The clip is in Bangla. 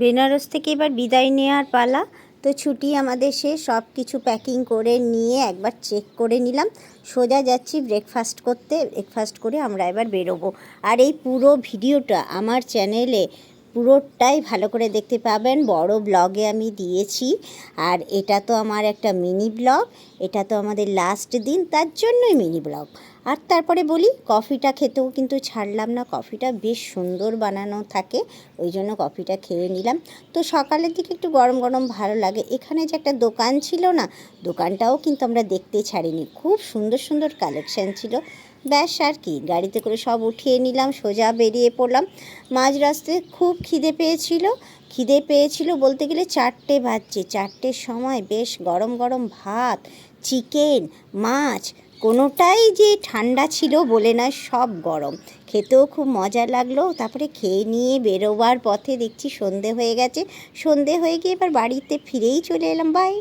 বেনারস থেকে এবার বিদায় নেওয়ার পালা। তো ছুটি আমাদের শেষ, সব কিছু প্যাকিং করে নিয়ে একবার চেক করে নিলাম। সোজা যাচ্ছি ব্রেকফাস্ট করতে। ব্রেকফাস্ট করে আমরা এবার বেরোবো। আর এই পুরো ভিডিওটা আমার চ্যানেলে পুরোটাই ভালো করে দেখতে পাবেন, বড় ব্লগে আমি দিয়েছি। আর এটা তো আমার একটা মিনি ব্লগ, এটা তো আমাদের লাস্ট দিন, তার জন্যই মিনি ব্লগ। আর তারপরে বলি, কফিটা খেতেও কিন্তু ছাড়লাম না, কফিটা বেশ সুন্দর বানানো থাকে, ওই জন্য কফিটা খেয়ে নিলাম। তো সকালের দিকে একটু গরম গরম ভালো লাগে। এখানে যে একটা দোকান ছিল না, দোকানটাও কিন্তু আমরা দেখতে ছাড়িনি, খুব সুন্দর সুন্দর কালেকশান ছিল। ব্যাস আর কি, গাড়িতে করে সব উঠিয়ে নিলাম, সোজা বেরিয়ে পড়লাম। মাঝ রাস্তায় খুব খিদে পেয়েছিল বলতে গেলে 4টে বাজছে। 4টের সময় বেশ গরম গরম ভাত, চিকেন, মাছ, কোনোটাই যে ঠান্ডা ছিল বলে না, সব গরম, খেতেও খুব মজা লাগলো। তারপরে খেয়ে নিয়ে বেরোবার পথে দেখছি সন্ধে হয়ে গেছে। সন্ধে হয়ে গিয়ে এবার বাড়িতে ফিরেই চলে এলাম। বাই।